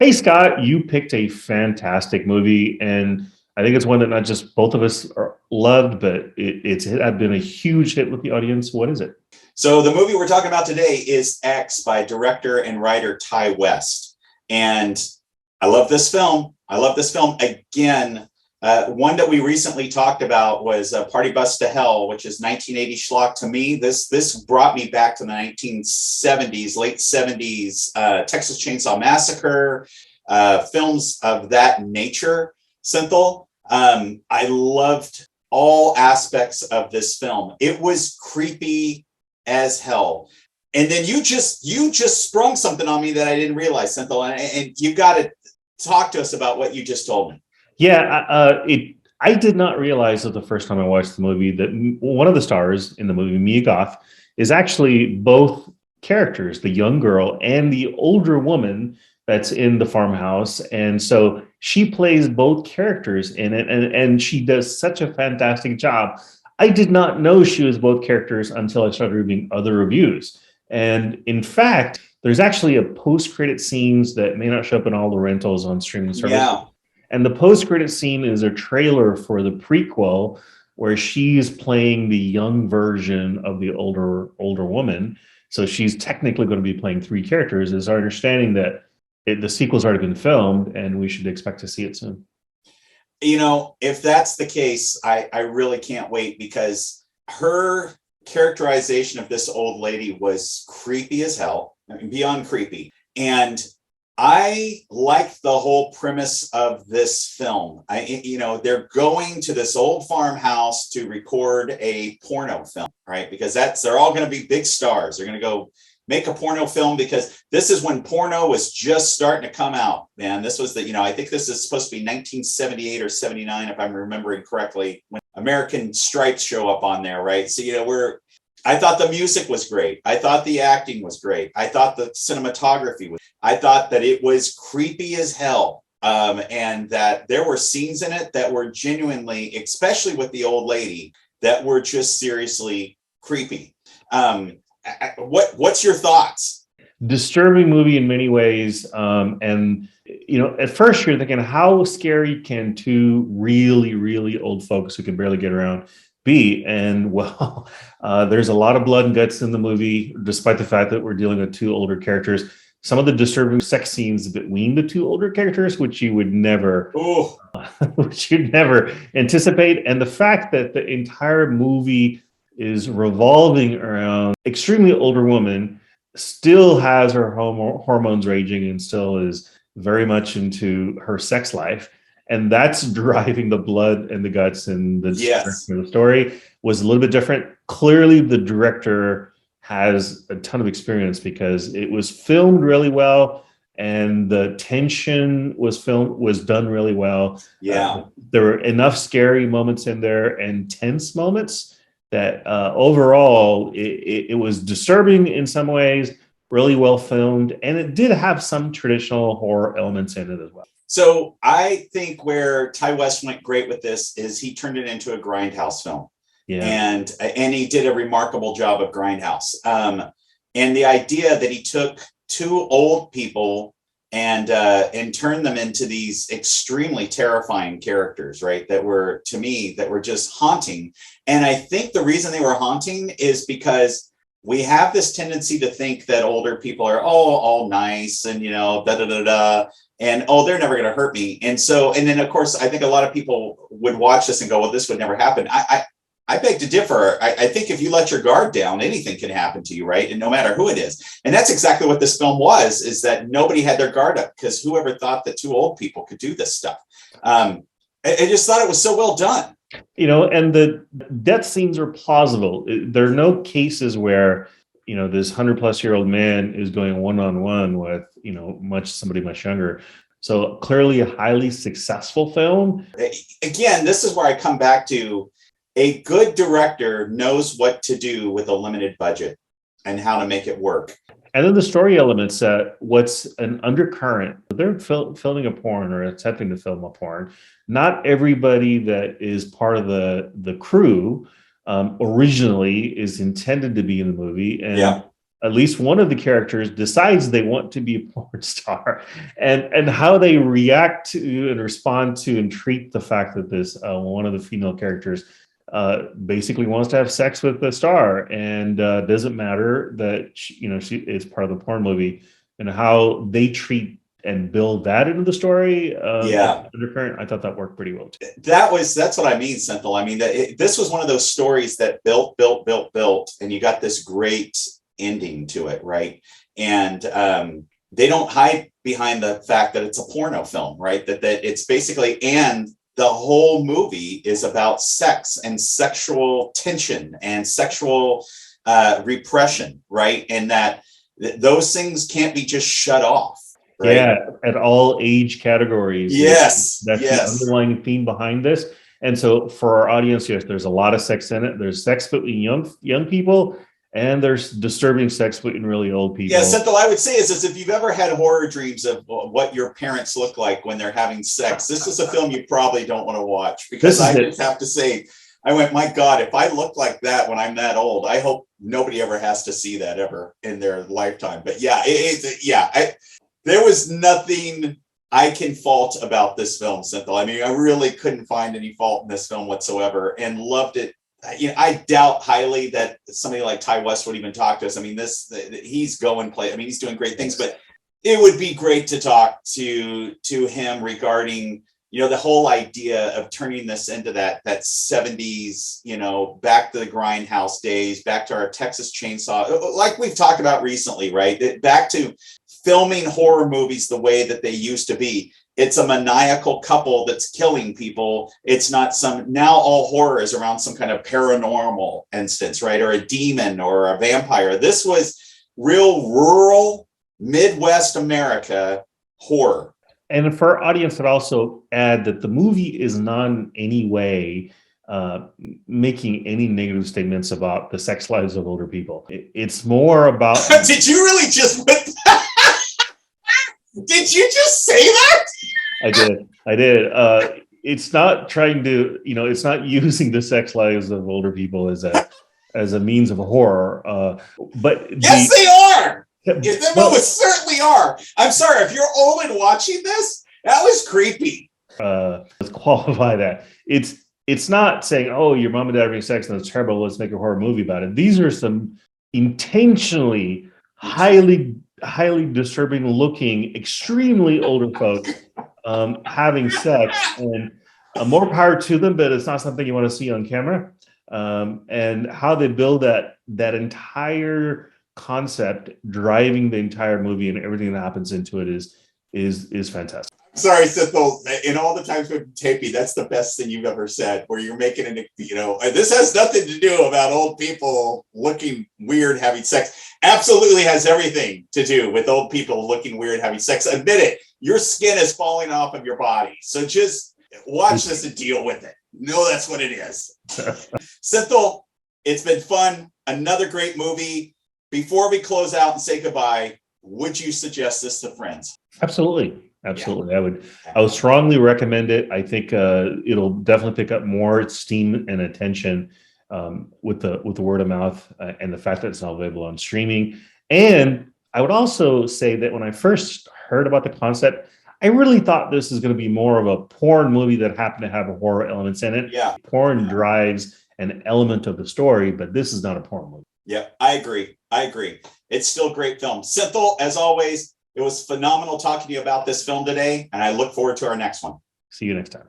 Hey Scott, you picked a fantastic movie, and I think it's one that not just both of us loved, but it's had been a huge hit with the audience. What is it? So the movie we're talking about today is X by director and writer Ty West. And I love this film. I love this film. Again, one that we recently talked about was Party Bus to Hell, which is 1980 schlock. To me, this brought me back to the 1970s, late 70s, Texas Chainsaw Massacre, films of that nature. Synthel, I loved all aspects of this film. It was creepy as hell. And then you just sprung something on me that I didn't realize, Synthel, and you got to talk to us about what you just told me. Yeah, I did not realize that the first time I watched the movie that one of the stars in the movie, Mia Goth, is actually both characters, the young girl and the older woman that's in the farmhouse. And so she plays both characters in it, and she does such a fantastic job. I did not know she was both characters until I started reading other reviews. And in fact, there's actually a post-credit scenes that may not show up in all the rentals on streaming services. Yeah. And the post-credit scene is a trailer for the prequel where she's playing the young version of the older woman. So she's technically going to be playing three characters. Is our understanding that the sequel's already been filmed and we should expect to see it soon. If that's the case, I really can't wait because her characterization of this old lady was creepy as hell, I mean, beyond creepy. And I liked the whole premise of this film. They're going to this old farmhouse to record a porno film, right? Because they're all going to be big stars. They're going to go make a porno film because this is when porno was just starting to come out, man. This was I think this is supposed to be 1978 or 79, if I'm remembering correctly, when American Stripes show up on there, right? So, I thought the music was great. I thought the acting was great. I thought the cinematography I thought that it was creepy as hell. And that there were scenes in it that were genuinely, especially with the old lady, that were just seriously creepy. What's your thoughts? Disturbing movie in many ways. And at first you're thinking, how scary can two really, really old folks who can barely get around be? And well, there's a lot of blood and guts in the movie, despite the fact that we're dealing with two older characters. Some of the disturbing sex scenes between the two older characters, which you would never, Oh, which you'd never anticipate, and the fact that the entire movie is revolving around extremely older woman, still has her hormones raging and still is very much into her sex life. And that's driving the blood and the guts and the yes. the story was a little bit different. Clearly, the director has a ton of experience because it was filmed really well and the tension was done really well. Yeah. There were enough scary moments in there and tense moments that overall it was disturbing in some ways, really well filmed, and it did have some traditional horror elements in it as well. So I think where Ty West went great with this is he turned it into a grindhouse film. Yeah. And he did a remarkable job of grindhouse. And the idea that he took two old people and turned them into these extremely terrifying characters, right? That were just haunting. And I think the reason they were haunting is because we have this tendency to think that older people are all nice and da da da da, and they're never going to hurt me. And then of course I think a lot of people would watch this and go, well, this would never happen. I beg to differ. I think if you let your guard down, anything can happen to you, right? And no matter who it is. And that's exactly what this film was, is that nobody had their guard up because whoever thought that two old people could do this stuff. I just thought it was so well done. And the death scenes are plausible. There are no cases where, this 100-plus-year-old man is going one-on-one with, somebody much younger. So clearly a highly successful film. Again, this is where I come back to a good director knows what to do with a limited budget and how to make it work. And then the story elements, what's an undercurrent. They're filming a porn or attempting to film a porn. Not everybody that is part of the crew originally is intended to be in the movie. And at least one of the characters decides they want to be a porn star, and how they react to and respond to and treat the fact that this one of the female characters basically wants to have sex with the star, and doesn't matter that she is part of the porn movie, and how they treat and build that into the story. Undercurrent, I thought that worked pretty well too. That's what I mean, Senthil. I mean, this was one of those stories that built, and you got this great ending to it, right? And they don't hide behind the fact that it's a porno film, right? That it's basically, and the whole movie is about sex and sexual tension and sexual repression, right? And that those things can't be just shut off. Right? Yeah, at all age categories. Yes, that's the underlying theme behind this. And so for our audience, yes, there's a lot of sex in it. There's sex between young people, and there's disturbing sex between really old people. Yeah, Senthil, I would say is if you've ever had horror dreams of what your parents look like when they're having sex, this is a film you probably don't want to watch, because I just have to say, I went, my God, if I look like that when I'm that old, I hope nobody ever has to see that ever in their lifetime. But yeah, there was nothing I can fault about this film, Senthil. I mean, I really couldn't find any fault in this film whatsoever, and loved it. I doubt highly that somebody like Ty West would even talk to us. I mean, he's he's doing great things, but it would be great to talk to him regarding, the whole idea of turning this into that 70s, back to the grindhouse days, back to our Texas Chainsaw, like we've talked about recently, right? Back to filming horror movies the way that they used to be. It's a maniacal couple that's killing people. It's not now all horror is around some kind of paranormal instance, right? Or a demon or a vampire. This was real rural Midwest America horror. And for our audience, I'd also add that the movie is not in any way making any negative statements about the sex lives of older people. It's more about... Did you really just... Did you just say that? I did. It's not trying to, it's not using the sex lives of older people as a means of horror. But yes, they are. They certainly are. I'm sorry, if you're old and watching this, that was creepy. Let's qualify that. It's not saying, oh, your mom and dad are having sex and it's terrible, let's make a horror movie about it. These are some intentionally highly disturbing looking, extremely older folks having sex, and more power to them, but it's not something you want to see on camera. And how they build that entire concept, driving the entire movie and everything that happens into it is fantastic. Sorry, Senthil, in all the times we've taped, that's the best thing you've ever said, where you're making this has nothing to do about old people looking weird having sex. Absolutely has everything to do with old people looking weird having sex. Admit it, your skin is falling off of your body. So just watch this and deal with it. No, that's what it is. Senthil, it's been fun. Another great movie. Before we close out and say goodbye, would you suggest this to friends? Absolutely. Yeah. I would strongly recommend it. I think it'll definitely pick up more steam and attention with the word of mouth and the fact that it's now available on streaming. And I would also say that when I first heard about the concept, I really thought this is going to be more of a porn movie that happened to have horror elements in it. Yeah. Porn drives an element of the story, but this is not a porn movie. Yeah, I agree. It's still a great film. Senthil, as always, it was phenomenal talking to you about this film today, and I look forward to our next one. See you next time.